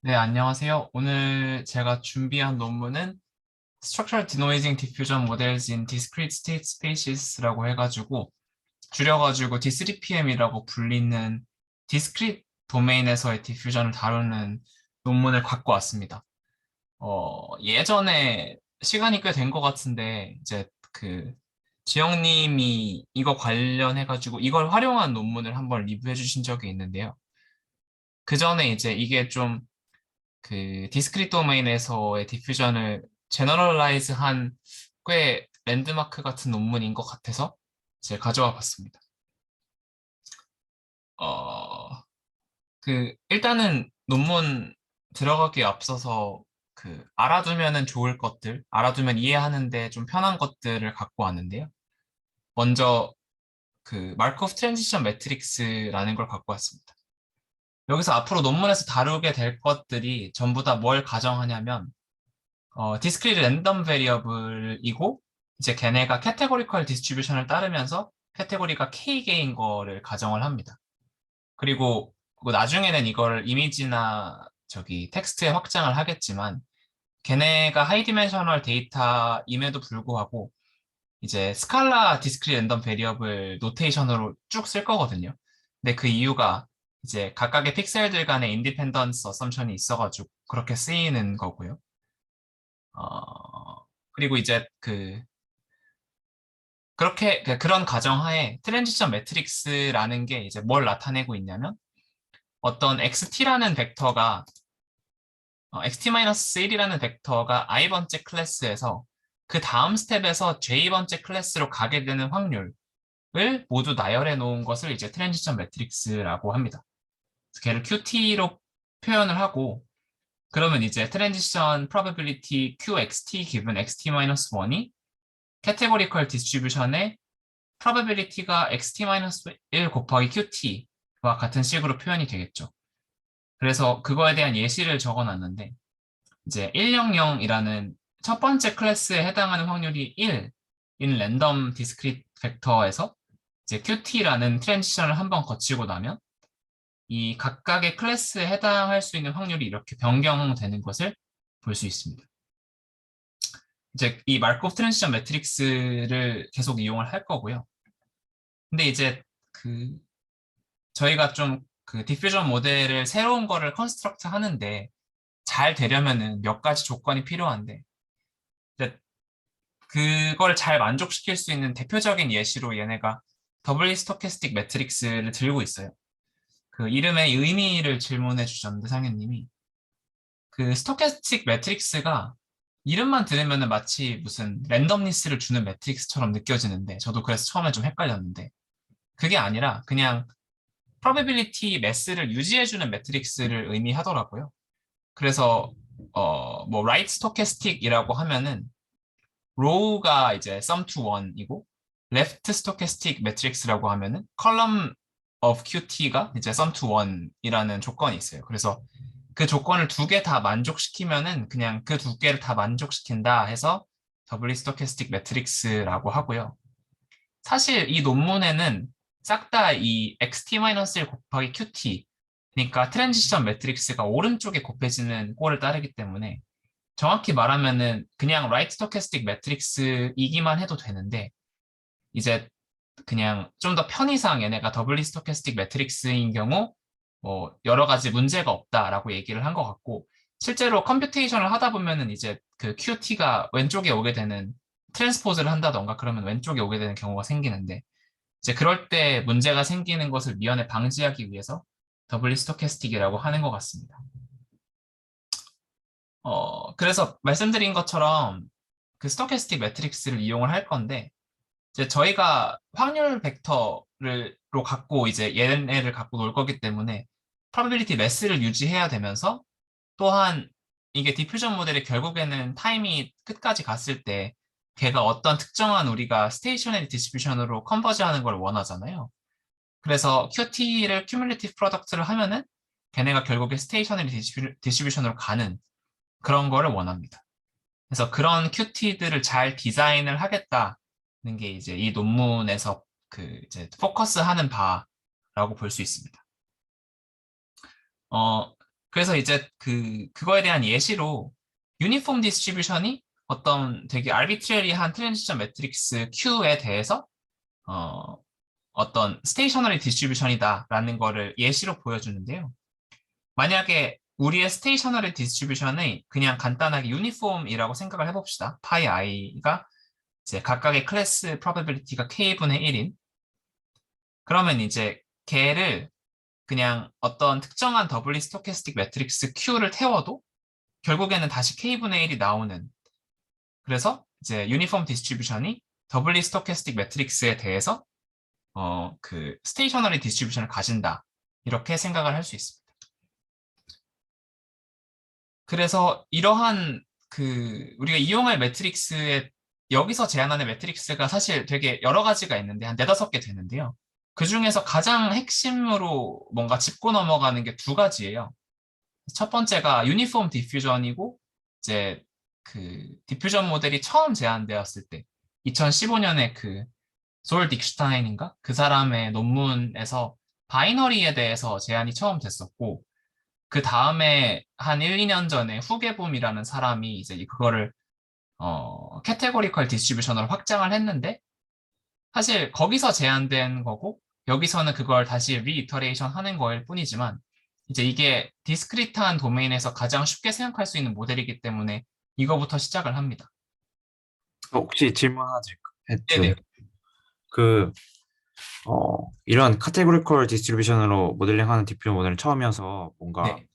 네, 안녕하세요. 오늘 제가 준비한 논문은 Structural Denoising Diffusion Models in Discrete State Spaces라고 해가지고 줄여가지고 D3PM이라고 불리는 Discrete 도메인에서의 디퓨전을 다루는 논문을 갖고 왔습니다. 예전에 시간이 꽤 된 것 같은데 이제 지영님이 이거 관련해가지고 이걸 활용한 논문을 한번 리뷰해 주신 적이 있는데요. 그 전에 이제 이게 좀 디스크릿 도메인에서의 디퓨전을 제너럴라이즈한 꽤 랜드마크 같은 논문인 것 같아서 이제 가져와 봤습니다. 어, 일단은 논문 들어가기에 앞서서 알아두면은 좋을 것들, 알아두면 이해하는데 좀 편한 것들을 갖고 왔는데요. 먼저 마르코프 트랜지션 매트릭스라는 걸 갖고 왔습니다. 여기서 앞으로 논문에서 다루게 될 것들이 전부 다 뭘 가정하냐면 디스크리트 랜덤 베리어블이고 이제 걔네가 캐테고리컬 디스트리뷰션을 따르면서 카테고리가 K개인 거를 가정을 합니다. 그리고 나중에는 이걸 이미지나 저기 텍스트에 확장을 하겠지만 걔네가 하이 디멘셔널 데이터임에도 불구하고 이제 스칼라 디스크리트 랜덤 베리어블 노테이션으로 쭉 쓸 거거든요. 근데 그 이유가 이제 각각의 픽셀들 간의 인디펜던스 어썸션이 있어가지고 그렇게 쓰이는 거고요. 그리고 이제 그런 가정하에 트랜지션 매트릭스라는 게 이제 뭘 나타내고 있냐면 어떤 XT라는 벡터가 XT-1이라는 벡터가 i번째 클래스에서 그 다음 스텝에서 j번째 클래스로 가게 되는 확률을 모두 나열해 놓은 것을 이제 트랜지션 매트릭스라고 합니다. 걔를 QT로 표현을 하고 그러면 이제 트랜지션 probability QXT given XT-1이 categorical distribution의 probability가 xt-1 곱하기 qt와 같은 식으로 표현이 되겠죠. 그래서 그거에 대한 예시를 적어놨는데 이제 100이라는 첫 번째 클래스에 해당하는 확률이 1인 랜덤 디스크릿 벡터에서 이제 qt라는 트랜지션을 한번 거치고 나면 이 각각의 클래스에 해당할 수 있는 확률이 이렇게 변경되는 것을 볼 수 있습니다. 이제 이 마르코프 트랜지션 매트릭스를 계속 이용을 할 거고요. 근데 이제 그 저희가 좀 디퓨전 모델을 새로운 거를 컨스트럭트 하는데 잘 되려면은 몇 가지 조건이 필요한데 이제 그걸 잘 만족시킬 수 있는 대표적인 예시로 얘네가 더블리 스토캐스틱 매트릭스를 들고 있어요. 그 이름의 의미를 질문해 주셨는데 상현님이 스토캐스틱 매트릭스가 이름만 들으면은 마치 무슨 랜덤니스를 주는 매트릭스처럼 느껴지는데 저도 그래서 처음에 좀 헷갈렸는데 그게 아니라 그냥 probability mass를 유지해주는 매트릭스를 의미하더라고요. 그래서 뭐 right stochastic이라고 하면은 row가 이제 sum to 1이고 left stochastic matrix라고 하면은 column of qt가 이제 sum to 1이라는 조건이 있어요. 그래서 그 조건을 두 개 다 만족시키면은 그냥 그 두 개를 다 만족시킨다 해서 더블리 스토캐스틱 매트릭스라고 하고요. 사실 이 논문에는 싹 다 이 xt-1 곱하기 qt, 그러니까 트랜지션 매트릭스가 오른쪽에 곱해지는 꼴을 따르기 때문에 정확히 말하면은 그냥 라이트 스토캐스틱 매트릭스이기만 해도 되는데 이제 그냥 좀 더 편의상 얘네가 더블리 스토캐스틱 매트릭스인 경우 뭐 여러 가지 문제가 없다라고 얘기를 한 것 같고 실제로 컴퓨테이션을 하다 보면은 이제 그 QT가 왼쪽에 오게 되는 트랜스포즈를 한다던가 그러면 왼쪽에 오게 되는 경우가 생기는데 이제 그럴 때 문제가 생기는 것을 미연에 방지하기 위해서 더블리 스토캐스틱이라고 하는 것 같습니다. 그래서 말씀드린 것처럼 그 스토캐스틱 매트릭스를 이용을 할 건데 이제 저희가 확률 벡터로 갖고 이제 얘네를 갖고 놀 거기 때문에 probability mass를 유지해야 되면서 또한 이게 디퓨전 모델이 결국에는 타임이 끝까지 갔을 때 걔가 어떤 특정한 우리가 스테이셔너리 디스트리뷰션으로 컨버지하는 걸 원하잖아요. 그래서 QT를 큐뮬리티브 프로덕트를 하면은 걔네가 결국에 스테이셔너리 디스트리뷰션으로 가는 그런 거를 원합니다. 그래서 그런 QT들을 잘 디자인을 하겠다는 게 이제 이 논문에서 이제 포커스하는 바라고 볼 수 있습니다. 어, 그래서 이제 그거에 대한 예시로 유니폼 디스트리뷰션이 어떤 되게 arbitrary한 트랜지션 매트릭스 Q에 대해서 어, 어떤 스테이셔너리 디스트리뷰션이다라는 거를 예시로 보여주는데요. 만약에 우리의 스테이셔너리 디스트리뷰션이 그냥 간단하게 유니폼이라고 생각을 해봅시다. 파이 i가 이제 각각의 클래스 프로바빌리티가 k분의 1인 그러면 이제 걔를 그냥 어떤 특정한 더블리 스토캐스틱 매트릭스 Q를 태워도 결국에는 다시 k분의 1이 나오는 그래서 이제 유니폼 디스트리뷰션이 더블리 스토캐스틱 매트릭스에 대해서 그 스테이셔너리 디스트리뷰션을 가진다. 이렇게 생각을 할 수 있습니다. 그래서 이러한 우리가 이용할 매트릭스의 여기서 제안하는 매트릭스가 사실 되게 여러 가지가 있는데 한 네다섯 개 되는데요. 그 중에서 가장 핵심으로 뭔가 짚고 넘어가는 게 두 가지예요. 첫 번째가 유니폼 디퓨전이고 이제 디퓨전 모델이 처음 제안되었을 때 2015년에 솔 딕슈타인인가? 그 사람의 논문에서 바이너리에 대해서 제안이 처음 됐었고 그 다음에 한 1, 2년 전에 후게봄이라는 사람이 이제 그거를 캐테고리컬 디스트리뷰션으로 확장을 했는데 사실 거기서 제한된 거고 여기서는 그걸 다시 리이터레이션 하는 거일 뿐이지만 이제 이게 디스크리트한 도메인에서 가장 쉽게 생각할 수 있는 모델이기 때문에 이거부터 시작을 합니다. 혹시 질문 하나 드릴까요? 네네. 그, 이런 카테고리컬 디스트리뷰션으로 모델링하는 디퓨전 모델은 처음이어서 뭔가 네.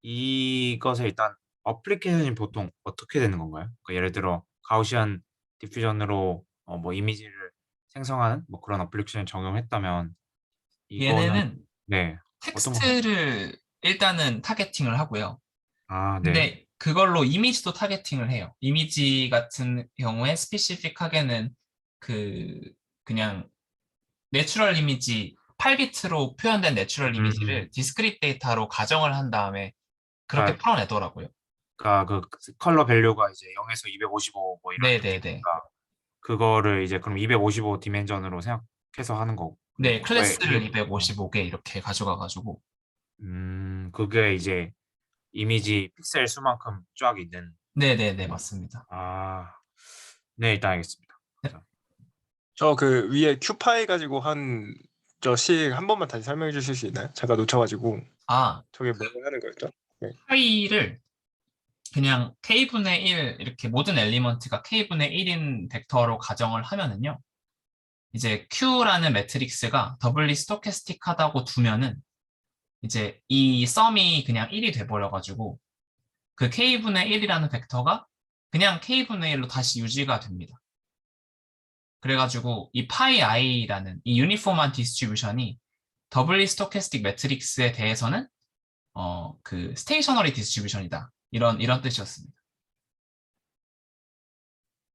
이것에 일단 어플리케이션이 보통 어떻게 되는 건가요? 그러니까 예를 들어 가우시안 디퓨전으로 뭐 이미지를 생성하는 뭐 그런 어플리케이션을 적용했다면 이거는 얘네는 네 어떤 거? 텍스트를 일단은 타겟팅을 하고요. 아, 네. 근데 그걸로 이미지도 타겟팅을 해요. 이미지 같은 경우에 스피시픽하게는 그 그냥 내추럴 이미지 8비트로 표현된 내추럴 음, 이미지를 디스크릿 데이터로 가정을 한 다음에 그렇게 그러니까, 풀어내더라고요. 그러니까 그 컬러 밸류가 이제 0에서 255 뭐 이런 네네네. 느낌이니까 그거를 이제 그럼 255 디멘전으로 생각해서 하는 거고 네, 왜 클래스를 255개 이렇게 가져가가지고. 그게 이제 이미지 픽셀 수만큼 쫙 있는. 네네네, 맞습니다. 아, 네, 일단 알겠습니다. 네. 감사합니다. 저 그 위에 큐파이 가지고 한 저 식 한 번만 다시 설명해 주실 수 있나요? 잠깐 놓쳐가지고 아, 저게 뭘 하는 거였죠? 네. 파이를 그냥 k분의 1 이렇게 모든 엘리먼트가 k분의 1인 벡터로 가정을 하면은요. 이제 Q라는 매트릭스가 더블리 스토캐스틱하다고 두면은 이제 이 썸이 그냥 1이 돼버려가지고 그 k분의 1이라는 벡터가 그냥 k분의 1로 다시 유지가 됩니다. 그래가지고 이 파이 i라는 이 유니폼한 디스트리뷰션이 더블리 스토캐스틱 매트릭스에 대해서는 스테이셔너리 디스트리뷰션이다. 이런 뜻이었습니다.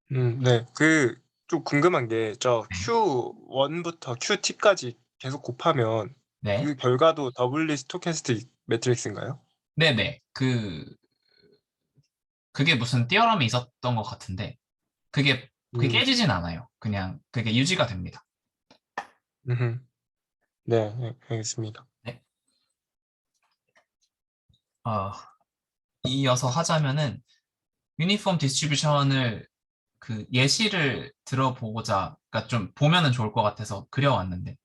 네. 그 좀 궁금한 게 저 네. Q1부터 Qt까지 계속 곱하면 네. 그 결과도 더블리 스토캐스틱 매트릭스인가요? 네네. 그게 무슨 띠어럼이 있었던 것 같은데 그게 음, 깨지진 않아요. 그냥 그게 유지가 됩니다. 음, 네, 네, 알겠습니다. 네. 어, 이어서 하자면은 유니폼 디스트리뷰션을 예시를 들어보고자 그러니까 좀 보면은 좋을 것 같아서 그려왔는데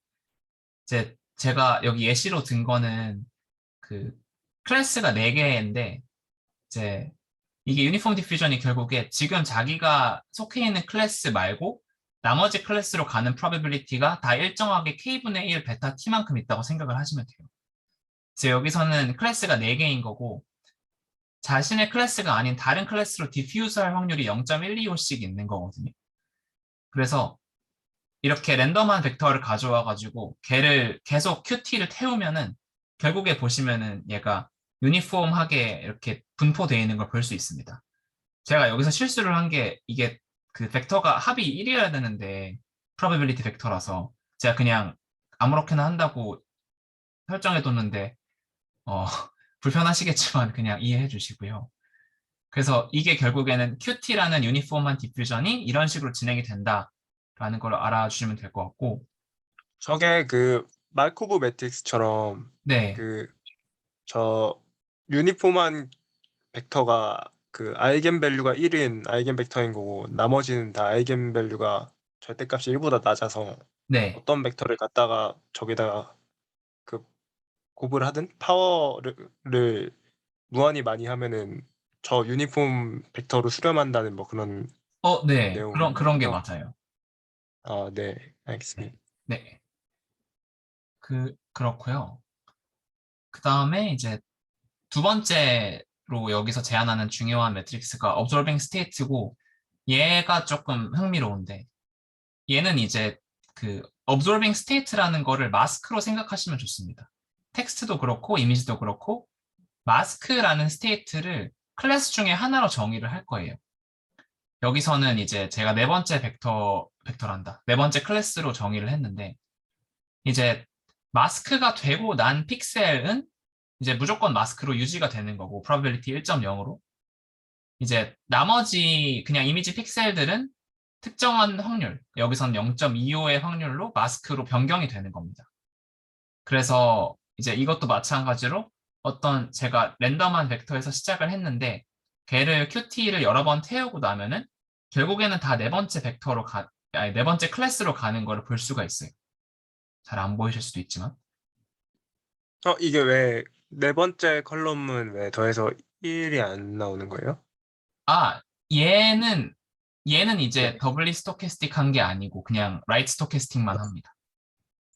이제 제가 여기 예시로 든 거는 그 클래스가 4개인데 이제 이게 유니폼 디퓨전이 결국에 지금 자기가 속해 있는 클래스 말고 나머지 클래스로 가는 probability가 다 일정하게 k분의 1 베타 t만큼 있다고 생각을 하시면 돼요. 그래서 여기서는 클래스가 4개인 거고 자신의 클래스가 아닌 다른 클래스로 디퓨즈할 확률이 0.125씩 있는 거거든요. 그래서 이렇게 랜덤한 벡터를 가져와 가지고 걔를 계속 qt를 태우면은 결국에 보시면은 얘가 유니폼하게 이렇게 분포되어 있는 걸 볼 수 있습니다. 제가 여기서 실수를 한 게 이게 그 벡터가 합이 1이어야 되는데 probability 벡터라서 제가 그냥 아무렇게나 한다고 설정해 뒀는데 어, 불편하시겠지만 그냥 이해해 주시고요. 그래서 이게 결국에는 QT라는 유니폼한 디퓨전이 이런 식으로 진행이 된다라는 걸 알아주시면 될 것 같고 저게 그 마르코브 매트릭스처럼 네, 그 저 유니폼한 벡터가 그 아이겐 밸류가 1인 아이겐 벡터인 거고 나머지는 다 아이겐 밸류가 절대값이 1보다 낮아서 네. 어떤 벡터를 갖다가 저기다가 그 곱을 하든 파워를 무한히 많이 하면은 저 유니폼 벡터로 수렴한다는 뭐 그런 네. 그런 게 내용이군요. 맞아요. 아, 네, 네. 알겠습니다. 네. 그렇고요. 그 다음에 이제 두 번째로 여기서 제안하는 중요한 매트릭스가 observing state고 얘가 조금 흥미로운데 얘는 이제 그 absorbing state라는 거를 마스크로 생각하시면 좋습니다. 텍스트도 그렇고 이미지도 그렇고 마스크라는 스테이트를 클래스 중에 하나로 정의를 할 거예요. 여기서는 이제 제가 벡터란다. 네 번째 클래스로 정의를 했는데 이제 마스크가 되고 난 픽셀은 이제 무조건 마스크로 유지가 되는 거고 probability 1.0으로 이제 나머지 그냥 이미지 픽셀들은 특정한 확률, 여기서는 0.25의 확률로 마스크로 변경이 되는 겁니다. 그래서 이제 이것도 마찬가지로 어떤 제가 랜덤한 벡터에서 시작을 했는데 걔를 qt를 여러 번 태우고 나면은 결국에는 다 네 번째 클래스로 가는 거를 볼 수가 있어요. 잘 안 보이실 수도 있지만. 이게 왜 네 번째 컬럼은 왜 더해서 1이 안 나오는 거예요? 아, 얘는 이제 네. 더블리 스토캐스틱한 게 아니고 그냥 라이트 스토캐스틱만 합니다.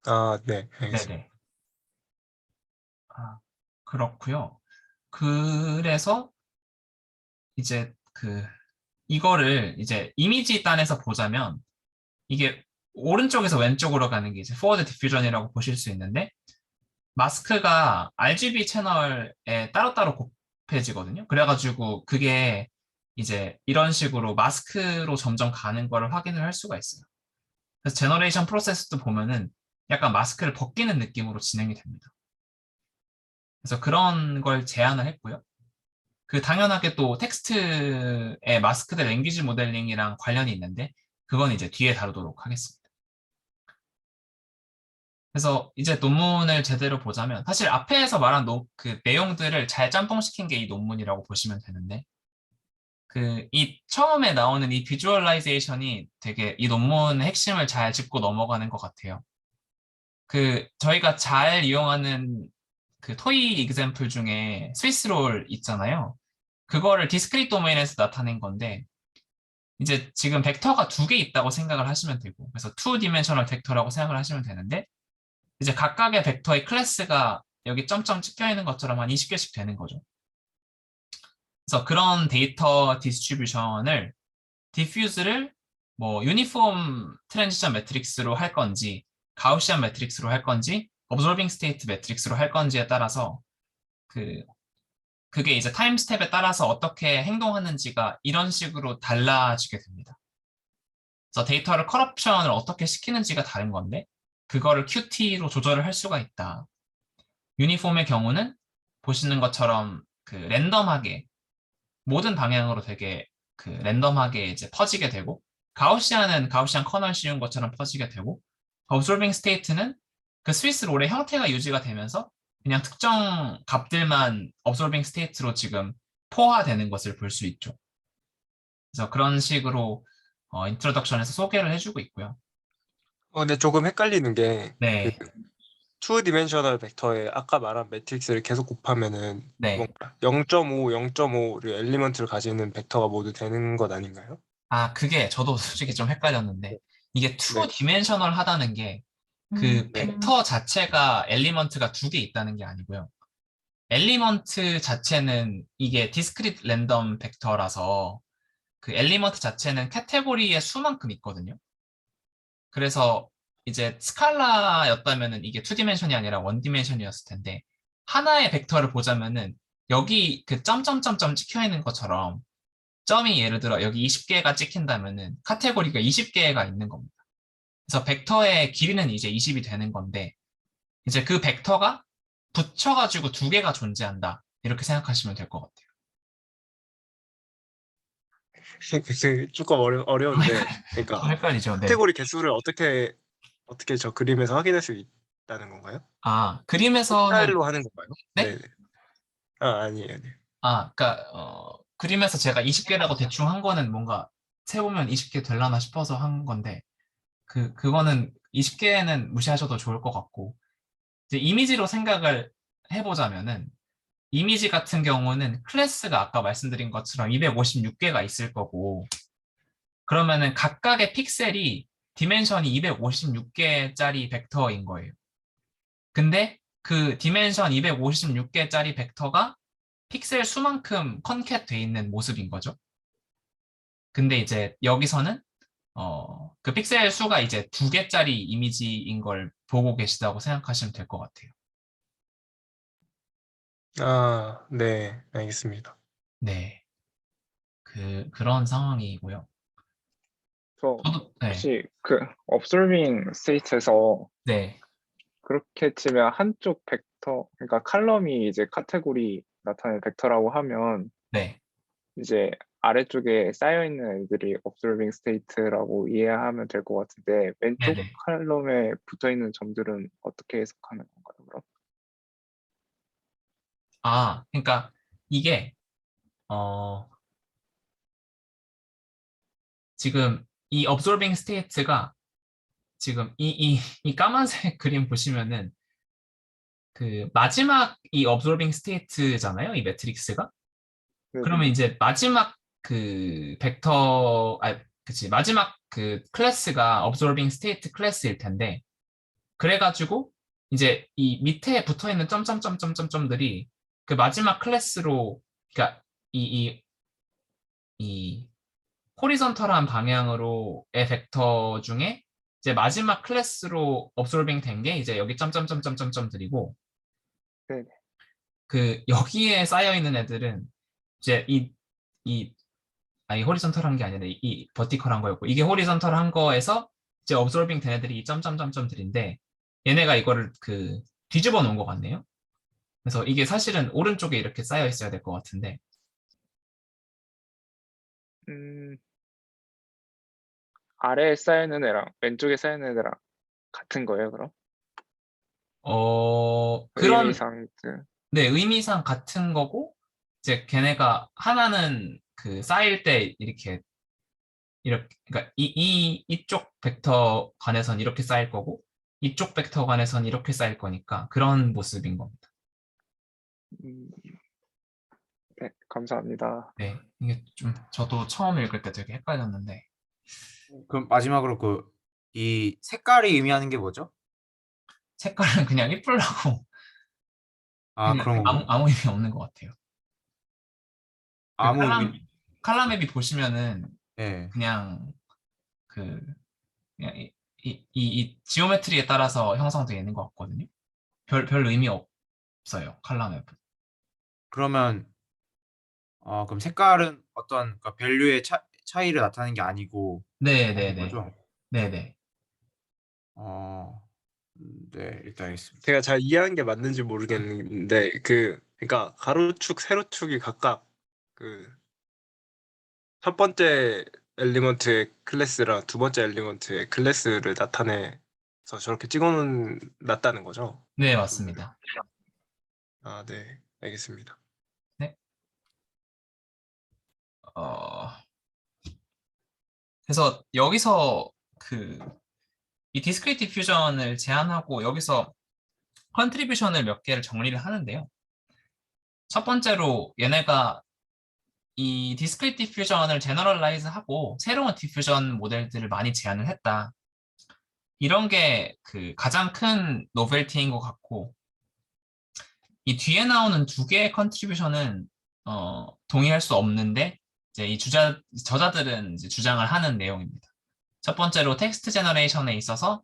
아, 네, 알겠습니다. 네네. 아, 그렇고요. 그래서 이제 이거를 이제 이미지 단에서 보자면 이게 오른쪽에서 왼쪽으로 가는 게 이제 포워드 디퓨전이라고 보실 수 있는데 마스크가 RGB 채널에 따로따로 곱해지거든요. 그래가지고 그게 이제 이런 식으로 마스크로 점점 가는 거를 확인을 할 수가 있어요. 그래서 제너레이션 프로세스도 보면은 약간 마스크를 벗기는 느낌으로 진행이 됩니다. 그래서 그런 걸 제안을 했고요. 당연하게 또 텍스트의 마스크드 랭귀지 모델링이랑 관련이 있는데 그건 이제 뒤에 다루도록 하겠습니다. 그래서 이제 논문을 제대로 보자면 사실 앞에서 말한 그 내용들을 잘 짬뽕시킨 게 이 논문이라고 보시면 되는데 이 처음에 나오는 이 비주얼라이제이션이 되게 이 논문의 핵심을 잘 짚고 넘어가는 것 같아요. 저희가 잘 이용하는 토이 이그젬플 중에 스위스롤 있잖아요. 그거를 디스크릿 도메인에서 나타낸 건데 이제 지금 벡터가 두 개 있다고 생각을 하시면 되고 그래서 투 디멘셔널 벡터라고 생각을 하시면 되는데 이제 각각의 벡터의 클래스가 여기 점점 찍혀 있는 것처럼 한 20개씩 되는 거죠. 그래서 그런 데이터 디스트리뷰션을 디퓨즈를 뭐 유니폼 트랜지션 매트릭스로 할 건지 가우시안 매트릭스로 할 건지 observing state 매트릭스로 할 건지에 따라서 그게 이제 타임 스텝에 따라서 어떻게 행동하는지가 이런 식으로 달라지게 됩니다. 그래서 데이터를 커럽션을 어떻게 시키는지가 다른 건데 그거를 qt로 조절을 할 수가 있다. 유니폼의 경우는 보시는 것처럼 랜덤하게 모든 방향으로 되게 랜덤하게 이제 퍼지게 되고 가우시안은 가우시안 커널 씌운 것처럼 퍼지게 되고 observing state는 스위스 롤의 형태가 유지가 되면서 그냥 특정 값들만 observing state로 지금 포화되는 것을 볼 수 있죠. 그래서 그런 식으로 인트로덕션에서 소개를 해주고 있고요. 근데 조금 헷갈리는 게 네, 투 디멘셔널 벡터에 아까 말한 매트릭스를 계속 곱하면은 네. 뭔가 0.5, 0.5를 엘리먼트를 가지는 벡터가 모두 되는 것 아닌가요? 그게 저도 솔직히 좀 헷갈렸는데 네. 이게 네. 투 디멘셔널 하다는 게 네. 벡터 자체가 엘리먼트가 두 개 있다는 게 아니고요. 엘리먼트 자체는 이게 디스크릿 랜덤 벡터라서 엘리먼트 자체는 카테고리의 수만큼 있거든요. 그래서 이제 스칼라였다면은 이게 2디멘션이 아니라 1디멘션이었을 텐데 하나의 벡터를 보자면은 여기 점점점점 찍혀 있는 것처럼 점이 예를 들어 여기 20개가 찍힌다면은 카테고리가 20개가 있는 겁니다. 그래서 벡터의 길이는 이제 20이 되는 건데 이제 그 벡터가 붙여가지고 두 개가 존재한다. 이렇게 생각하시면 될 것 같아요. 조금 어려운데, 그러니까 좀 헷갈리죠? 네. 카테고리 개수를 어떻게 저 그림에서 확인할 수 있다는 건가요? 그림에서는 스타일로 하는 건가요? 네? 네. 아니에요. 아니에요. 그러니까 그림에서 제가 20개라고 대충 한 거는 뭔가 세보면 20개 될라나 싶어서 한 건데 그거는 20개는 무시하셔도 좋을 것 같고 이제 이미지로 생각을 해보자면은 이미지 같은 경우는 클래스가 아까 말씀드린 것처럼 256개가 있을 거고 그러면은 각각의 픽셀이 디멘션이 256개짜리 벡터인 거예요. 근데 그 디멘션 256개짜리 벡터가 픽셀 수만큼 컨캣 돼 있는 모습인 거죠. 근데 이제 여기서는 그 픽셀 수가 이제 2개짜리 이미지인 걸 보고 계시다고 생각하시면 될 것 같아요. 네, 알겠습니다. 네. 그런 상황이고요. 저 저도, 네. 혹시 그 observing state에서 네. 그렇게 치면 한쪽 벡터, 그러니까 칼럼이 이제 카테고리 나타내는 벡터라고 하면 네. 이제 아래쪽에 쌓여 있는 애들이 observing state라고 이해하면 될 것 같은데 왼쪽 네네. 칼럼에 붙어 있는 점들은 어떻게 해석하는 건가요, 그럼? 그러니까 이게, 어, 지금 이 observing state가 지금 이 까만색 그림 보시면은 그 마지막 이 observing state잖아요. 이 매트릭스가. 네네. 그러면 이제 마지막 그 벡터, 그치. 마지막 그 클래스가 observing state 클래스일 텐데, 그래가지고 이제 이 밑에 붙어 있는 점점점점점점들이 그 마지막 클래스로, 그러니까 이 호리zon털한 방향으로의 벡터 중에 이제 마지막 클래스로 observing 된 게 이제 여기 점점점점점점들이고, 네네. 그 여기에 쌓여 있는 애들은 이제 이 호리zon털한 게 아니라 이 버티컬한 거였고 이게 호리zon털한 거에서 이제 observing 된 애들이 이 점점점점들인데 얘네가 이거를 그 뒤집어 놓은 것 같네요. 그래서 이게 사실은 오른쪽에 이렇게 쌓여 있어야 될 것 같은데 음, 아래에 쌓여 있는 애랑 왼쪽에 쌓여 있는 애랑 같은 거예요, 그럼? 그런 의미상 네 의미상 같은 거고 이제 걔네가 하나는 그 쌓일 때 이렇게 그러니까 이쪽 벡터 간에선 이렇게 쌓일 거고 이쪽 벡터 간에선 이렇게 쌓일 거니까 그런 모습인 겁니다. 음, 네, 감사합니다. 네, 이게 좀 저도 처음 읽을 때 되게 헷갈렸는데 그럼 마지막으로 이 색깔이 의미하는 게 뭐죠? 색깔은 그냥 이쁘려고 그냥 그런 건가요? 아무 의미 없는 것 같아요. 그 아무 의미, 칼럼 앱이 보시면은 예. 그냥 그 그냥 이 지오메트리에 따라서 형성되어 있는 것 같거든요. 별 의미 없어요. 칼럼 앱은. 그러면, 그럼 색깔은 어떤 그 밸류의 차이를 나타내는 게 아니고, 그런 네네네. 거죠? 네네. 어, 네, 일단 알겠습니다. 제가 잘 이해한 게 맞는지 모르겠는데 그러니까 가로축, 세로축이 각각 그 첫 번째 엘리먼트의 클래스랑 두 번째 엘리먼트의 클래스를 나타내서 저렇게 찍어놓은 놨다는 거죠. 네, 부분을. 맞습니다. 네, 알겠습니다. 네. 어, 그래서 여기서 이 디스크리트 디퓨전을 제한하고 여기서 컨트리뷰션을 몇 개를 정리를 하는데요. 첫 번째로 얘네가 이 디스크리트 디퓨전을 제너럴라이즈 하고 새로운 디퓨전 모델들을 많이 제안을 했다. 이런 게 그 가장 큰 노벨티인 것 같고 이 뒤에 나오는 두 개의 컨트리뷰션은 동의할 수 없는데 이제 이 저자들은 이제 주장을 하는 내용입니다. 첫 번째로 텍스트 제너레이션에 있어서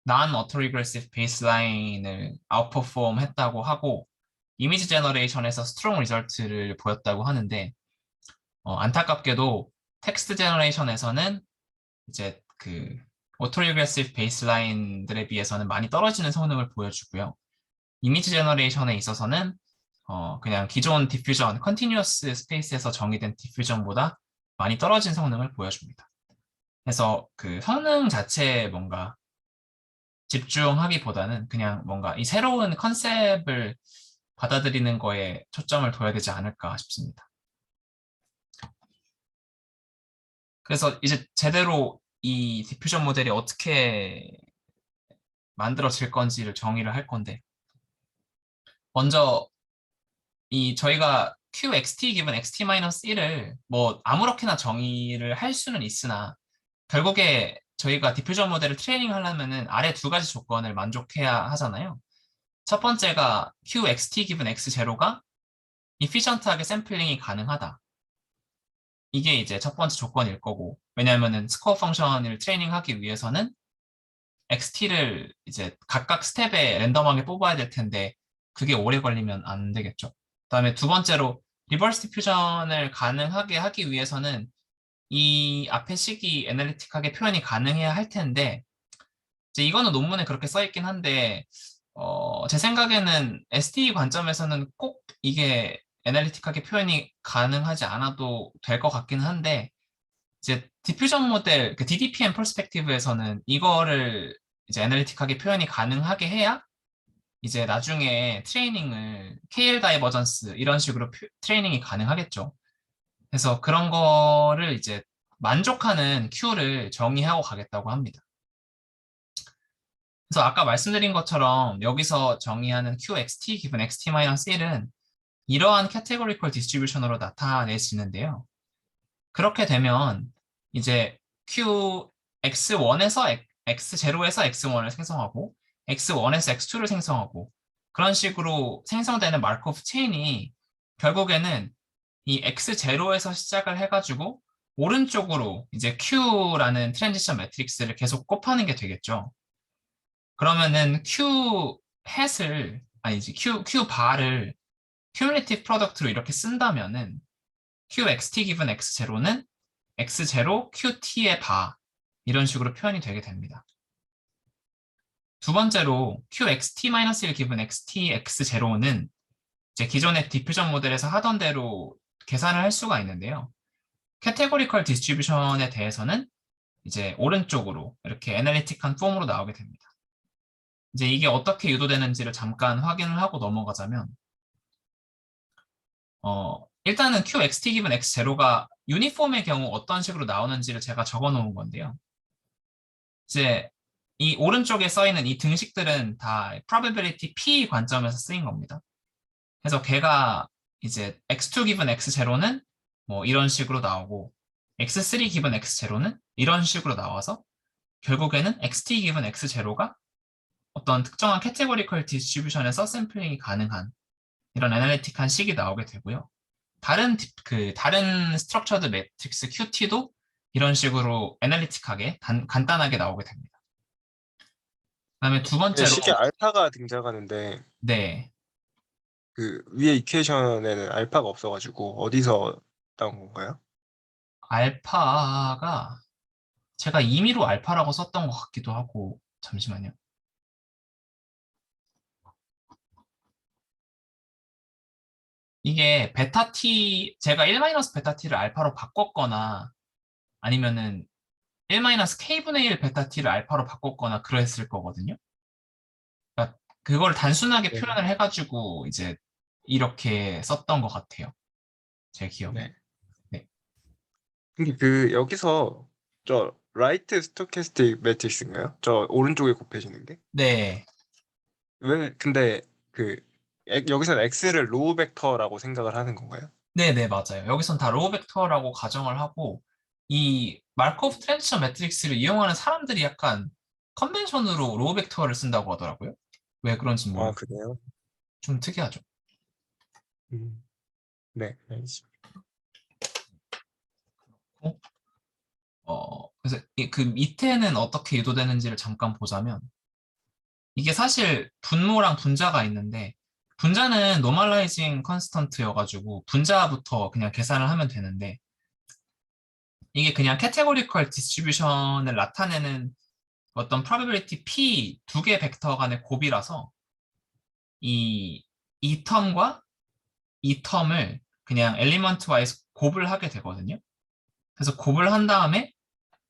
non-autoregressive baseline을 outperform 했다고 하고 이미지 제너레이션에서 스트롱 리절트를 보였다고 하는데 안타깝게도 텍스트 제너레이션에서는 이제 그 autoregressive baseline들에 비해서는 많이 떨어지는 성능을 보여주고요. 이미지 제너레이션에 있어서는 그냥 기존 디퓨전, 컨티뉴어스 스페이스에서 정의된 디퓨전보다 많이 떨어진 성능을 보여줍니다. 그래서 그 성능 자체에 뭔가 집중하기보다는 그냥 뭔가 이 새로운 컨셉을 받아들이는 거에 초점을 둬야 되지 않을까 싶습니다. 그래서 이제 제대로 이 디퓨전 모델이 어떻게 만들어질 건지를 정의를 할 건데, 먼저 이 저희가 QXT 기분 XT-1을 뭐 아무렇게나 정의를 할 수는 있으나 결국에 저희가 디퓨전 모델을 트레이닝 하려면은 아래 두 가지 조건을 만족해야 하잖아요. 첫 번째가 QXT 기분 X0가 이피션트하게 샘플링이 가능하다. 이게 이제 첫 번째 조건일 거고, 왜냐하면은 스코어 펑션을 트레이닝하기 위해서는 XT를 이제 각각 스텝에 랜덤하게 뽑아야 될 텐데 그게 오래 걸리면 안 되겠죠. 그다음에 두 번째로 리버스 디퓨전을 가능하게 하기 위해서는 이 앞에 식이 애널리틱하게 표현이 가능해야 할 텐데, 이제 이거는 논문에 그렇게 써 있긴 한데 제 생각에는 SDE 관점에서는 꼭 이게 애널리틱하게 표현이 가능하지 않아도 될 것 같긴 한데, 이제 디퓨전 모델, 그 DDPM 퍼스펙티브에서는 이거를 이제 애널리틱하게 표현이 가능하게 해야 이제 나중에 트레이닝을 KL 다이버전스 이런 식으로 트레이닝이 가능하겠죠. 그래서 그런 거를 이제 만족하는 Q를 정의하고 가겠다고 합니다. 그래서 아까 말씀드린 것처럼 여기서 정의하는 QXT 기분 XT-1은 이러한 캐테고리컬 디스트리뷰션으로 나타내지는데요. 그렇게 되면 이제 QX1에서 X0에서 X1을 생성하고 X1에서 X2를 생성하고 그런 식으로 생성되는 마르코프 체인이 결국에는 이 X0에서 시작을 해가지고 오른쪽으로 이제 Q라는 트랜지션 매트릭스를 계속 곱하는 게 되겠죠. 그러면은 Q 햇을 아니지 Q 바를 큐뮬리티브 프로덕트로 이렇게 쓴다면은 QXT 기분 X0는 X0 QT의 바 이런 식으로 표현이 되게 됩니다. 두 번째로 QXT-1 기분 XT X0는 이제 기존의 디퓨전 모델에서 하던 대로 계산을 할 수가 있는데요. 캐테고리컬 디스트리뷰션에 대해서는 이제 오른쪽으로 이렇게 애널리틱한 폼으로 나오게 됩니다. 이제 이게 어떻게 유도되는지를 잠깐 확인을 하고 넘어가자면 일단은 QXT 기분 X0가 유니폼의 경우 어떤 식으로 나오는지를 제가 적어 놓은 건데요. 이제 이 오른쪽에 써 있는 이 등식들은 다 probability P 관점에서 쓰인 겁니다. 그래서 걔가 이제 X2 기분 X0는 뭐 이런 식으로 나오고 X3 기분 X0는 이런 식으로 나와서 결국에는 XT 기분 X0가 어떤 특정한 캐테고리컬 디스트리뷰션에서 샘플링이 가능한 이런 애널리틱한 식이 나오게 되고요. 다른 스트럭처드 매트릭스 QT도 이런 식으로 애널리틱하게 간단하게 나오게 됩니다. 그다음에 두 번째로 식에 알파가 등장하는데 네, 그 위에 이퀘이션에는 알파가 없어가지고 어디서 나온 건가요? 알파가 제가 임의로 알파라고 썼던 것 같기도 하고 잠시만요. 이게 베타 t 제가 1- 베타 t를 알파로 바꿨거나 아니면은 1-k분의 1 베타 t를 알파로 바꿨거나 그랬을 거거든요. 그러니까 그걸 단순하게 네. 표현을 해가지고 이제 이렇게 썼던 것 같아요. 제 기억에. 네. 네. 근데 그 여기서 저 라이트 스토캐스틱 매트릭스인가요? 저 오른쪽에 곱해지는 게? 네. 왜 근데 그 여기서는 x를 로우 벡터라고 생각을 하는 건가요? 네, 맞아요. 여기선 다 로우 벡터라고 가정을 하고 이 마르코프 트랜지션 매트릭스를 이용하는 사람들이 약간 컨벤션으로 로우 벡터를 쓴다고 하더라고요. 왜 그런지 아, 모르겠어요. 그래요? 좀 특이하죠. 네, 알겠습니다. 그래서 그 밑에는 어떻게 유도되는지를 잠깐 보자면 이게 사실 분모랑 분자가 있는데 분자는 노멀라이징 컨스턴트여가지고 분자부터 그냥 계산을 하면 되는데 이게 그냥 캐테고리컬 디스트리뷰션을 나타내는 어떤 probability P 두 개 벡터 간의 곱이라서 이 텀과 이 텀을 그냥 엘리먼트 와이즈 곱을 하게 되거든요. 그래서 곱을 한 다음에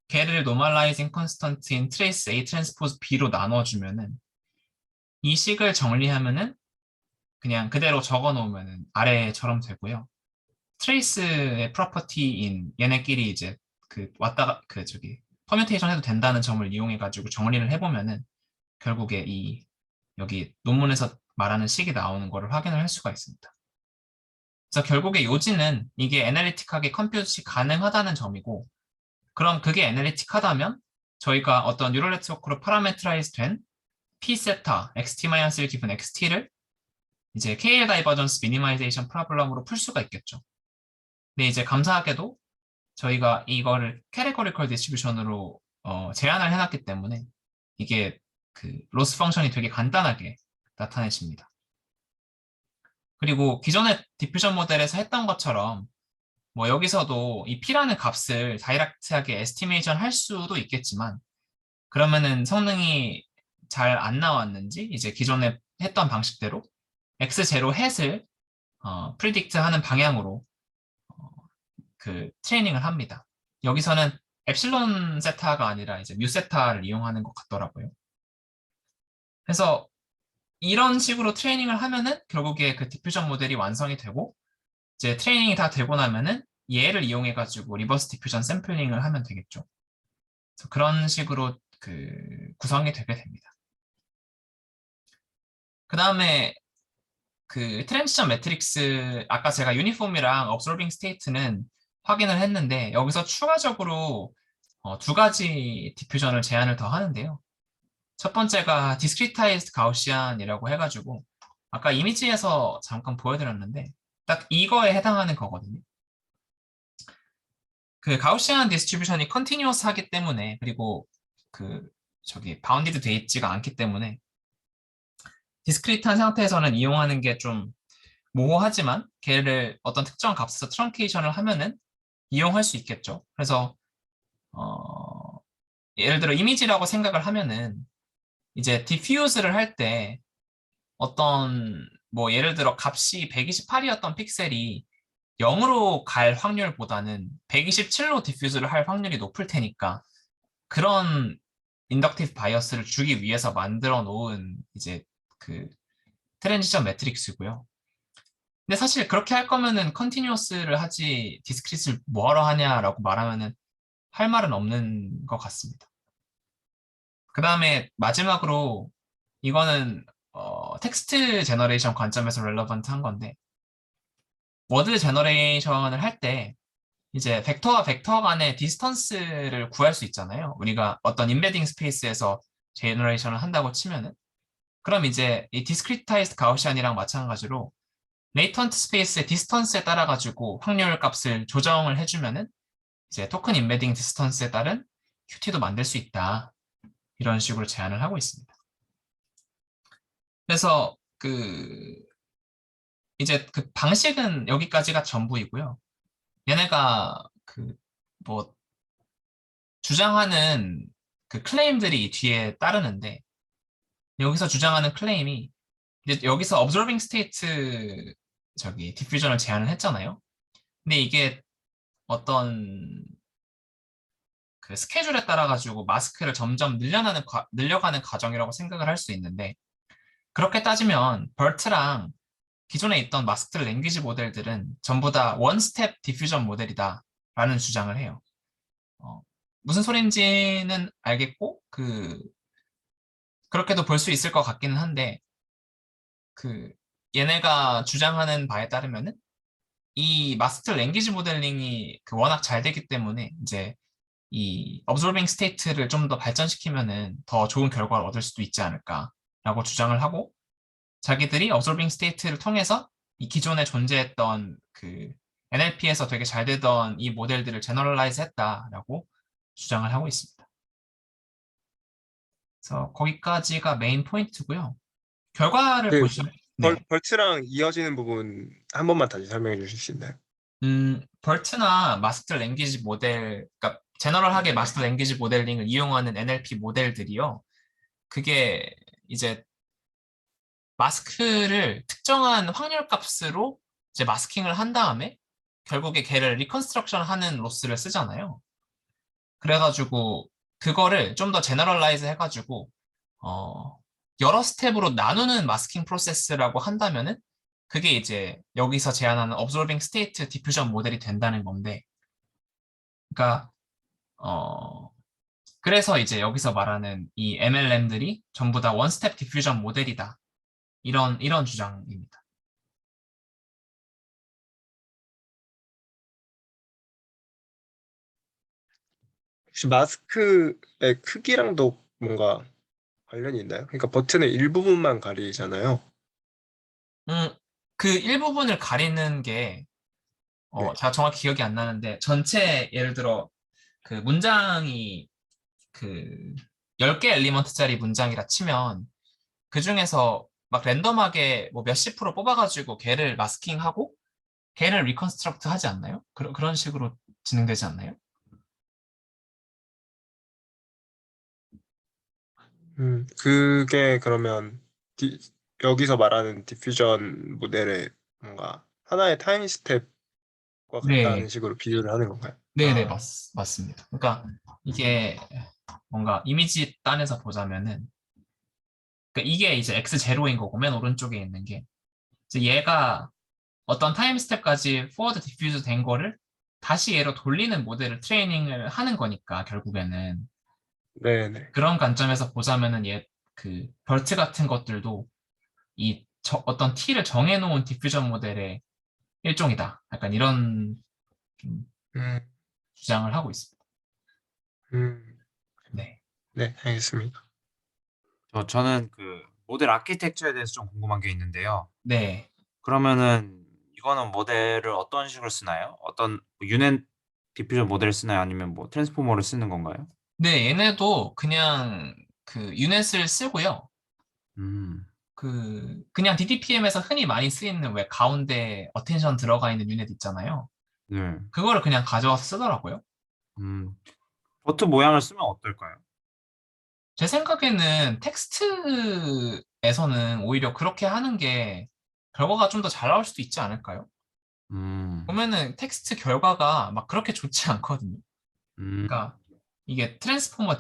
걔를 노멀라이징 컨스턴트인 트레이스 A 트랜스포즈 B로 나눠주면은 이 식을 정리하면은 그냥 그대로 적어 놓으면 아래처럼 되고요. 트레이스의 프로퍼티인 얘네끼리 이제 퍼뮤테이션 해도 된다는 점을 이용해 가지고 정리를 해보면은 결국에 여기 논문에서 말하는 식이 나오는 거를 확인을 할 수가 있습니다. 그래서 결국에 요지는 이게 애널리틱하게 컴퓨트가 가능하다는 점이고, 그럼 그게 애널리틱하다면 저희가 어떤 뉴럴 네트워크로 파라메트라이즈 된 p 세타 xt-1 기분 xt를 이제 KL 다이버전스 미니마이제이션 프로블럼으로 풀 수가 있겠죠. 근데 이제 감사하게도 저희가 이거를 캐테고리컬 디스트리뷰션으로 제한을 해놨기 때문에 이게 그 로스 펑션이 되게 간단하게 나타내집니다. 그리고 기존의 디퓨전 모델에서 했던 것처럼 뭐 여기서도 이 P라는 값을 다이렉트하게 에스티메이션 할 수도 있겠지만, 그러면은 성능이 잘 안 나왔는지 이제 기존에 했던 방식대로 X0 햇을 프리딕트 하는 방향으로 그 트레이닝을 합니다. 여기서는 엡실론 세타가 아니라 이제 뮤 세타를 이용하는 것 같더라고요. 그래서 이런 식으로 트레이닝을 하면은 결국에 그 디퓨전 모델이 완성이 되고, 이제 트레이닝이 다 되고 나면은 얘를 이용해 가지고 리버스 디퓨전 샘플링을 하면 되겠죠. 그래서 그런 식으로 그 구성이 되게 됩니다. 그 다음에 그 트랜지션 매트릭스, 아까 제가 유니폼이랑 업솔빙 스테이트는 확인을 했는데 여기서 추가적으로 두 가지 디퓨전을 제한을 더 하는데요. 첫 번째가 디스크리타이즈드 가우시안이라고 해가지고 아까 이미지에서 잠깐 보여드렸는데 딱 이거에 해당하는 거거든요. 그 가우시안 디스트리뷰션이 컨티뉴어스 하기 때문에, 그리고 바운디드 돼 있지가 않기 때문에 디스크리트한 상태에서는 이용하는 게 좀 모호하지만 걔를 어떤 특정 값에서 트렁케이션을 하면은 이용할 수 있겠죠. 그래서 예를 들어 이미지라고 생각을 하면은 이제 디퓨즈를 할 때 어떤 뭐 예를 들어 값이 128이었던 픽셀이 0으로 갈 확률보다는 127로 디퓨즈를 할 확률이 높을 테니까 그런 인덕티브 바이어스를 주기 위해서 만들어 놓은 이제 그 트랜지션 매트릭스고요. 근데 사실 그렇게 할 거면은 컨티뉴어스를 하지 디스크릿을 뭐하러 하냐라고 말하면은 할 말은 없는 것 같습니다. 그 다음에 마지막으로 이거는 텍스트 제너레이션 관점에서 렐러번트 한 건데, 워드 제너레이션을 할 때 이제 벡터와 벡터 간의 디스턴스를 구할 수 있잖아요. 우리가 어떤 임베딩 스페이스에서 제너레이션을 한다고 치면은, 그럼 이제 이 디스크리타이즈드 가우시안이랑 마찬가지로 레이턴트 스페이스의 디스턴스에 따라 가지고 확률 값을 조정을 해주면은 이제 토큰 임베딩 디스턴스에 따른 QT도 만들 수 있다. 이런 식으로 제안을 하고 있습니다. 그래서 이제 그 방식은 여기까지가 전부이고요. 얘네가 뭐 주장하는 그 클레임들이 이 뒤에 따르는데, 여기서 주장하는 클레임이 이제 여기서 observing state 디퓨전을 제안을 했잖아요. 근데 이게 어떤 그 스케줄에 따라 가지고 마스크를 점점 늘려가는 과정이라고 생각을 할 수 있는데, 그렇게 따지면 벌트랑 기존에 있던 마스크 랭귀지 모델들은 전부 다 원스텝 디퓨전 모델이다 라는 주장을 해요. 무슨 소린지는 알겠고 그렇게도 볼 수 있을 것 같기는 한데, 얘네가 주장하는 바에 따르면은 이 마스터 랭귀지 모델링이 워낙 잘 되기 때문에 이제 이 observing state를 좀 더 발전시키면은 더 좋은 결과를 얻을 수도 있지 않을까라고 주장을 하고, 자기들이 observing state를 통해서 이 기존에 존재했던 NLP에서 되게 잘 되던 이 모델들을 제너럴라이즈 했다라고 주장을 하고 있습니다. 그래서 거기까지가 메인 포인트고요. 결과를 그 보시면 네. 벌트랑 이어지는 부분 한 번만 다시 설명해 주실 수 있나요? 벌트나 마스터 랭귀지 모델, 그러니까 제너럴하게 마스터 랭귀지 모델링을 이용하는 NLP 모델들이요. 그게 이제 마스크를 특정한 확률 값으로 이제 마스킹을 한 다음에 결국에 걔를 리컨스트럭션 하는 로스를 쓰잖아요. 그래가지고 그거를 좀 더 제너럴라이즈 해가지고 여러 스텝으로 나누는 마스킹 프로세스라고 한다면은 그게 이제 여기서 제안하는 Observing State Diffusion 모델이 된다는 건데, 그러니까 그래서 이제 여기서 말하는 이 MLM들이 전부 다 원스텝 디퓨전 모델이다. 이런 주장입니다. 혹시 마스크의 크기랑도 뭔가 관련이 있나요? 그러니까 버튼의 일부분만 가리잖아요. 그 일부분을 가리는 게 네. 제가 정확히 기억이 안 나는데 전체 예를 들어 그 문장이 그 10개 엘리먼트짜리 문장이라 치면 그 중에서 막 랜덤하게 뭐 몇십 프로 뽑아가지고 걔를 마스킹하고 걔를 리컨스트럭트 하지 않나요? 그런 식으로 진행되지 않나요? 그게 그러면 여기서 말하는 디퓨전 모델의 뭔가 하나의 타임 스텝과 같다는 네, 식으로 비유를 하는 건가요? 네네, 아, 맞습니다. 그러니까 이게 뭔가 이미지 단에서 보자면은 그러니까 이게 이제 X0인 거고 맨 오른쪽에 있는 게 이제 얘가 어떤 타임 스텝까지 포워드 디퓨즈 된 거를 다시 얘로 돌리는 모델을 트레이닝을 하는 거니까 결국에는 네네. 그런 관점에서 보자면은 얘 그 별트 같은 것들도 어떤 T를 정해놓은 디퓨전 모델의 일종이다. 약간 이런 좀 음, 주장을 하고 있습니다. 음, 네. 네, 알겠습니다. 저는 그 모델 아키텍처에 대해서 좀 궁금한 게 있는데요. 네. 그러면은 이거는 모델을 어떤 식으로 쓰나요? 어떤 유넨 디퓨전 모델을 쓰나요? 아니면 뭐 트랜스포머를 쓰는 건가요? 네, 얘네도 그냥 그 유넷을 쓰고요. 음, 그냥 DDPM에서 흔히 많이 쓰이는 왜 가운데 어텐션 들어가 있는 유닛 있잖아요. 네. 그거를 그냥 가져와서 쓰더라고요. 음, 버튼 모양을 쓰면 어떨까요? 제 생각에는 텍스트에서는 오히려 그렇게 하는 게 결과가 좀 더 잘 나올 수도 있지 않을까요? 음, 보면은 텍스트 결과가 막 그렇게 좋지 않거든요. 음, 그러니까 이게 트랜스포머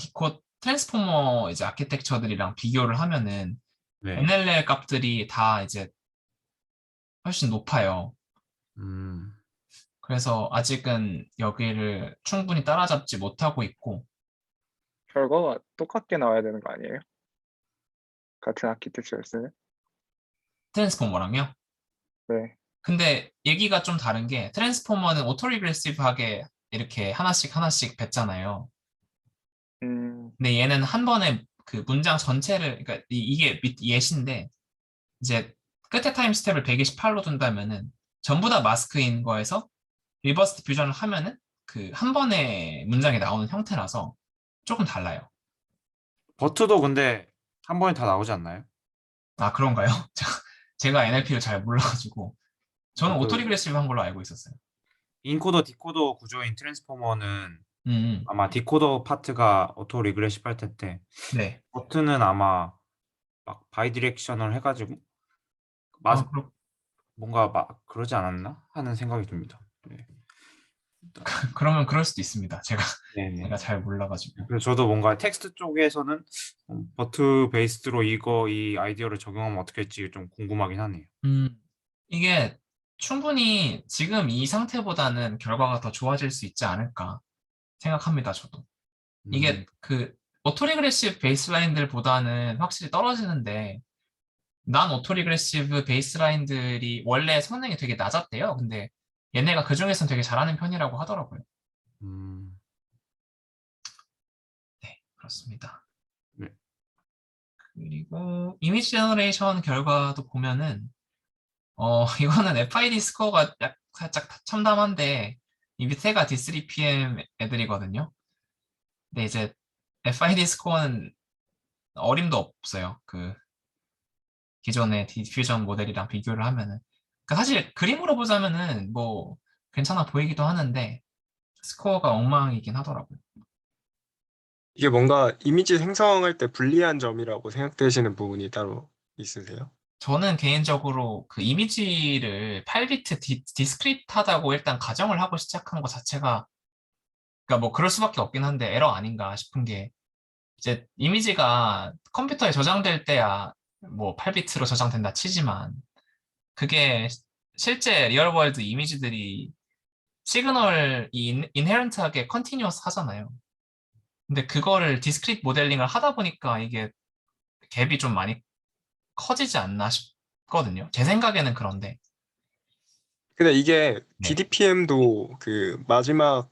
이제 아키텍처들이랑 비교를 하면은 네. NLL 값들이 다 이제 훨씬 높아요. 음, 그래서 아직은 여기를 충분히 따라잡지 못하고 있고, 결과가 똑같게 나와야 되는 거 아니에요? 같은 아키텍처였으면? 트랜스포머랑요. 네. 근데 얘기가 좀 다른 게 트랜스포머는 오토리그레시브하게 이렇게 하나씩 하나씩 뱉잖아요. 음, 근데 얘는 한 번에 그 문장 전체를, 그러니까 이게 예시인데, 이제 끝에 타임 스텝을 128로 둔다면은 전부 다 마스크인 거에서 리버스 디퓨전을 하면은 그 한 번에 문장이 나오는 형태라서 조금 달라요. 버트도 근데 한 번에 다 나오지 않나요? 아, 그런가요? 제가 NLP를 잘 몰라가지고 저는 그 오토리그레시브 한 걸로 알고 있었어요. 인코더 디코더 구조인 트랜스포머는 음, 아마 디코더 파트가 오토 리그레시브 할 텐데 네. 버튼은 아마 막 바이디렉셔널 해가지고 아, 마스 뭔가 막 그러지 않았나 하는 생각이 듭니다. 네. 일단 그러면 그럴 수도 있습니다. 제가 네네. 잘 몰라가지고. 그래서 저도 뭔가 텍스트 쪽에서는 버트 베이스로 이 아이디어를 적용하면 어떻게 할지 좀 궁금하긴 하네요. 음, 이게 충분히 지금 이 상태보다는 결과가 더 좋아질 수 있지 않을까 생각합니다, 저도. 이게 음, 그 오토리그레시브 베이스라인들보다는 확실히 떨어지는데 난 오토리그레시브 베이스라인들이 원래 성능이 되게 낮았대요. 근데 얘네가 그중에서는 되게 잘하는 편이라고 하더라고요. 음, 네, 그렇습니다. 네. 그리고 이미지 제너레이션 결과도 보면은 이거는 FID 스코어가 살짝 참담한데 이 밑에가 D3PM 애들이거든요. 근데 이제 FID 스코어는 어림도 없어요. 그 기존의 디퓨전 모델이랑 비교를 하면은. 그러니까 사실 그림으로 보자면은 뭐 괜찮아 보이기도 하는데 스코어가 엉망이긴 하더라고요. 이게 뭔가 이미지 생성할 때 불리한 점이라고 생각되시는 부분이 따로 있으세요? 저는 개인적으로 그 이미지를 8비트 디스크릿하다고 일단 가정을 하고 시작한 것 자체가 그러니까 뭐 그럴 수밖에 없긴 한데 에러 아닌가 싶은 게 이제 이미지가 컴퓨터에 저장될 때야 뭐 8비트로 저장된다 치지만 그게 실제 리얼월드 이미지들이 시그널이 인헤런트하게 컨티뉴어스 하잖아요. 근데 그거를 디스크릿 모델링을 하다 보니까 이게 갭이 좀 많이 커지지 않나 싶거든요. 제 생각에는 그런데. 근데 이게 네. DDPM도 그 마지막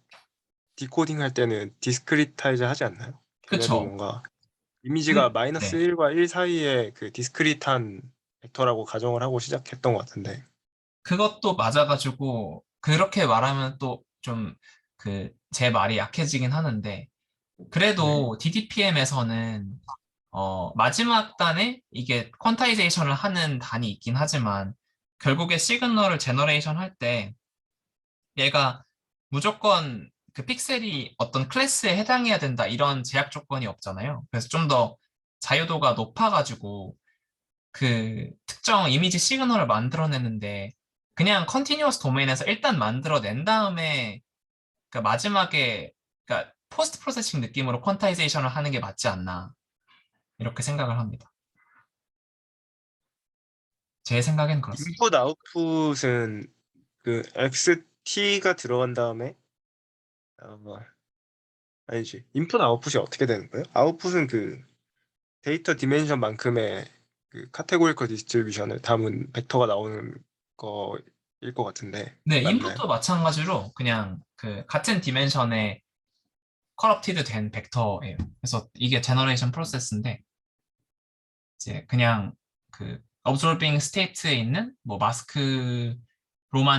디코딩 할 때는 디스크리타이즈 하지 않나요? 걔네도 그쵸. 뭔가 이미지가 마이너스 네. 1과 1 사이에 그 디스크리트한 벡터라고 가정을 하고 시작했던 것 같은데. 그것도 맞아가지고 그렇게 말하면 또 좀 제 말이 약해지긴 하는데 네. 그래도 DDPM에서는 마지막 단에 이게 퀀타이제이션을 하는 단이 있긴 하지만 결국에 시그널을 제너레이션 할 때 얘가 무조건 그 픽셀이 어떤 클래스에 해당해야 된다 이런 제약 조건이 없잖아요. 그래서 좀 더 자유도가 높아가지고 그 특정 이미지 시그널을 만들어내는데 그냥 컨티뉴어스 도메인에서 일단 만들어낸 다음에 그 마지막에 그러니까 포스트 프로세싱 느낌으로 퀀타이제이션을 하는 게 맞지 않나 이렇게 생각을 합니다. 제 생각엔 그렇습니다. 인풋 아웃풋은 그 XT가 들어간 다음에 뭐 아니지. 인풋 아웃풋이 어떻게 되는 거예요? 아웃풋은 그 데이터 디멘션만큼의 그 카테고리컬 디스트리뷰션을 담은 벡터가 나오는 거일 것 같은데 네, 맞나요? 인풋도 마찬가지로 그냥 그 같은 디멘션의 커럽티드 된 벡터예요. 그래서 이게 제너레이션 프로세스인데 이제 그냥 그 observing state에 있는 뭐 마스크로만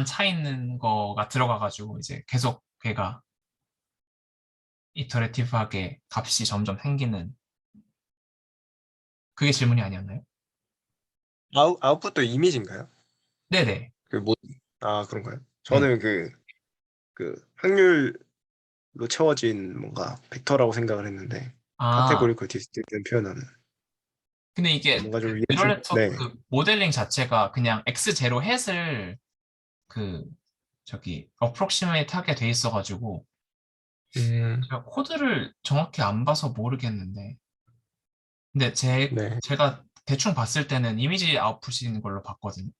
차 있는 거가 들어가가지고 이제 계속 걔가 이터레티브하게 값이 점점 생기는 그게 질문이 아니었나요? 아웃풋도 이미지인가요? 네네. 그 뭐, 아, 그런가요? 네. 저는 그 확률로 채워진 뭔가 벡터라고 생각을 했는데 아, 카테고리컬 디스트리뷰션 표현하는 근데 이게 뭔가 좀 그 이해하시 뉴럴 네. 네트워크 모델링 자체가 그냥 X0 햇을 그 저기 어프록시메이트 하게 돼 있어가지고 음, 제가 코드를 정확히 안 봐서 모르겠는데 근데 네. 제가 대충 봤을 때는 이미지 아웃풋인 걸로 봤거든요.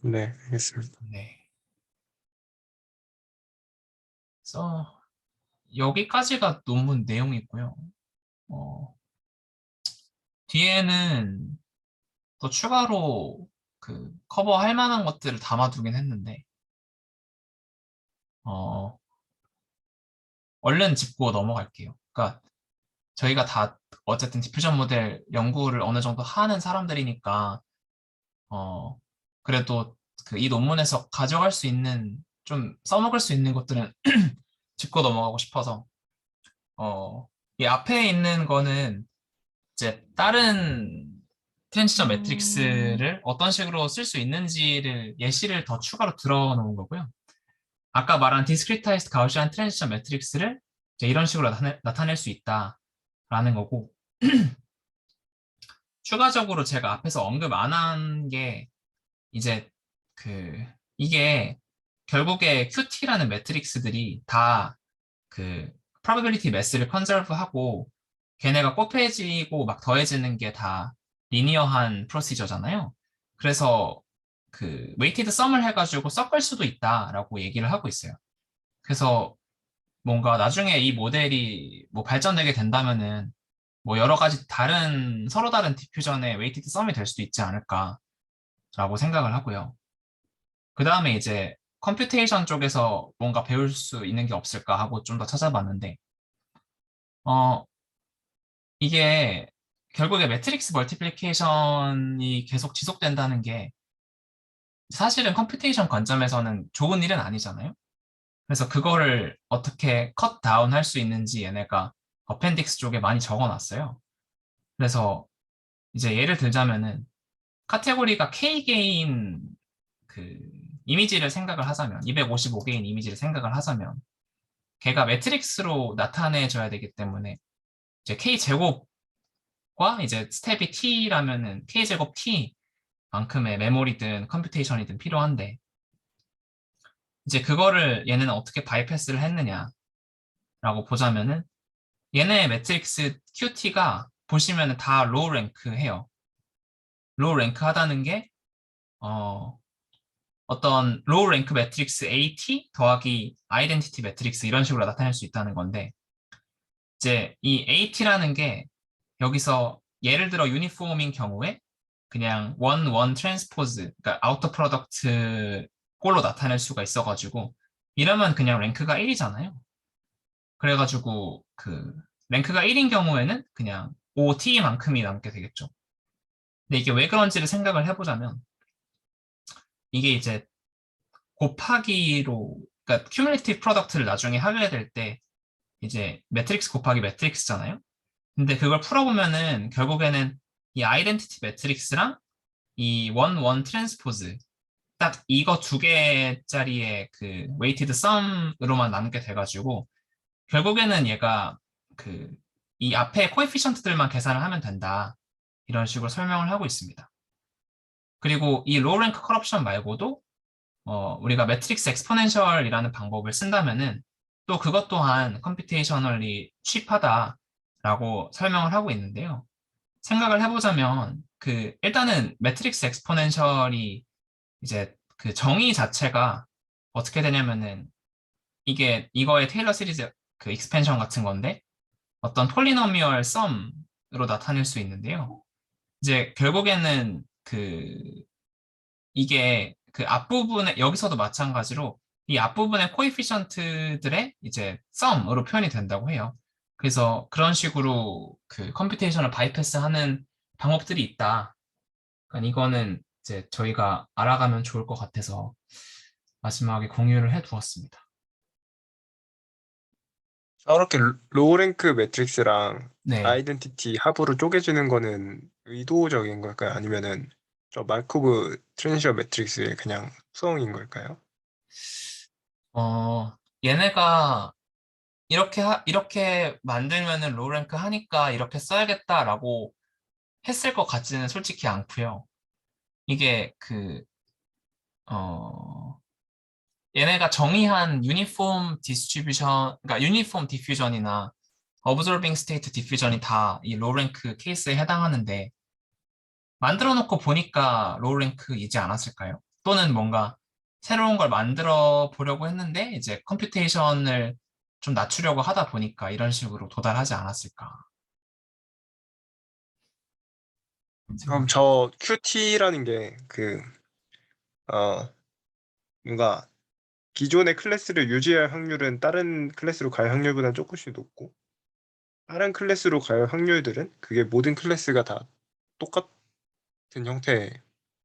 네, 알겠습니다. 네. 그래서 여기까지가 논문 내용이고요. 어, 뒤에는 또 추가로 그 커버할 만한 것들을 담아두긴 했는데 어, 얼른 짚고 넘어갈게요. 그러니까 저희가 다 어쨌든 디퓨전 모델 연구를 어느 정도 하는 사람들이니까 어, 그래도 그 이 논문에서 가져갈 수 있는 좀 써먹을 수 있는 것들은 짚고 넘어가고 싶어서 이 앞에 있는 거는 이제 다른 트랜지션 매트릭스를 어떤 식으로 쓸 수 있는지를 예시를 더 추가로 들어놓은 거고요. 아까 말한 디스크리타이즈드 가우시안 트랜지션 매트릭스를 이제 이런 식으로 나타낼 수 있다라는 거고 추가적으로 제가 앞에서 언급 안 한 게 이제 이게 결국에 QT라는 매트릭스들이 다 그 probability mass를 컨저브하고 걔네가 곱해지고 막 더해지는 게 다 리니어한 프로시저잖아요. 그래서 그 웨이티드 썸을 해가지고 섞을 수도 있다라고 얘기를 하고 있어요. 그래서 뭔가 나중에 이 모델이 뭐 발전되게 된다면은 뭐 여러 가지 서로 다른 디퓨전의 웨이티드 썸이 될 수도 있지 않을까라고 생각을 하고요. 그 다음에 이제 컴퓨테이션 쪽에서 뭔가 배울 수 있는 게 없을까 하고 좀 더 찾아봤는데, 어, 이게 결국에 매트릭스 멀티플리케이션이 계속 지속된다는 게 사실은 컴퓨테이션 관점에서는 좋은 일은 아니잖아요. 그래서 그거를 어떻게 컷 다운 할 수 있는지 얘네가 어펜딕스 쪽에 많이 적어놨어요. 그래서 이제 예를 들자면은 카테고리가 K개인 그 이미지를 생각을 하자면 255개인 이미지를 생각을 하자면 걔가 매트릭스로 나타내줘야 되기 때문에 이제 K제곱과 이제 스텝이 T라면은 K제곱 T만큼의 메모리든 컴퓨테이션이든 필요한데 이제 그거를 얘네는 어떻게 바이패스를 했느냐라고 보자면은 얘네 매트릭스 QT가 보시면은 다 로우 랭크 해요. 로우 랭크 하다는 게 어떤 로우 랭크 매트릭스 AT 더하기 아이덴티티 매트릭스 이런 식으로 나타낼 수 있다는 건데, 이제 이 AT라는 게 여기서 예를 들어 유니폼인 경우에 그냥 원 트랜스포즈, 그러니까 아우터 프로덕트 꼴로 나타낼 수가 있어가지고, 이러면 그냥 랭크가 1이잖아요. 그래가지고 그 랭크가 1인 경우에는 그냥 OT만큼이 남게 되겠죠. 근데 이게 왜 그런지를 생각을 해보자면, 이게 이제 곱하기로, 그러니까 큐뮬리티브 프로덕트를 나중에 하게 될 때 이제 매트릭스 곱하기 매트릭스잖아요. 근데 그걸 풀어보면은 결국에는 이 아이덴티티 매트릭스랑 이 원 트랜스포즈 딱 이거 두 개짜리의 그 웨이티드 썸으로만 남게 돼가지고, 결국에는 얘가 그 이 앞에 코에피션트들만 계산을 하면 된다, 이런 식으로 설명을 하고 있습니다. 그리고 이 로우 랭크 커럽션 말고도 우리가 매트릭스 엑스포넨셜이라는 방법을 쓴다면은 또 그것 또한 컴퓨테이셔널리 쉽하다라고 설명을 하고 있는데요. 생각을 해보자면 그 일단은 매트릭스 엑스포넨셜이 이제 그 정의 자체가 어떻게 되냐면은, 이거의 테일러 시리즈 그 익스펜션 같은 건데 어떤 폴리노미얼 썸으로 나타낼 수 있는데요. 이제 결국에는 이게 그 앞부분에, 여기서도 마찬가지로 이 앞부분의 코에피션트들의 이제 썸으로 표현이 된다고 해요. 그래서 그런 식으로 그 컴퓨테이션을 바이패스하는 방법들이 있다. 그러니까 이거는 이제 저희가 알아가면 좋을 것 같아서 마지막에 공유를 해두었습니다. 저렇게 로우 랭크 매트릭스랑 네. 아이덴티티 합으로 쪼개지는 거는 의도적인 걸까요? 아니면은 저 마르코브 트랜지션 매트릭스의 그냥 수성인 걸까요? 얘네가 이렇게 만들면은 로우 랭크 하니까 이렇게 써야겠다라고 했을 것 같지는 솔직히 않고요. 이게 어, 얘네가 정의한 유니폼 디스트리뷰션, 그러니까 유니폼 디퓨전이나 어브저빙 스테이트 디퓨전이 다 이 로우 랭크 케이스에 해당하는데, 만들어 놓고 보니까 로우 랭크이지 않았을까요? 또는 뭔가 새로운 걸 만들어 보려고 했는데 이제 컴퓨테이션을 좀 낮추려고 하다 보니까 이런 식으로 도달하지 않았을까. 그럼 저 QT라는 게 뭔가 기존의 클래스를 유지할 확률은 다른 클래스로 갈 확률보다 조금씩 높고, 다른 클래스로 갈 확률들은 그게 모든 클래스가 다 똑같은 형태의.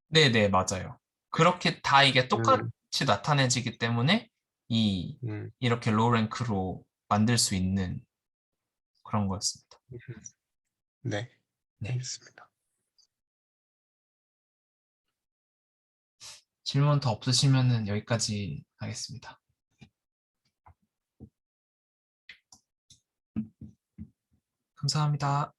네네, 맞아요. 그렇게 다 이게 음, 똑같이 나타내지기 때문에 음, 이렇게 로우 랭크로 만들 수 있는 그런 거였습니다. 네, 네. 알겠습니다. 질문 더 없으시면은 여기까지 하겠습니다. 감사합니다.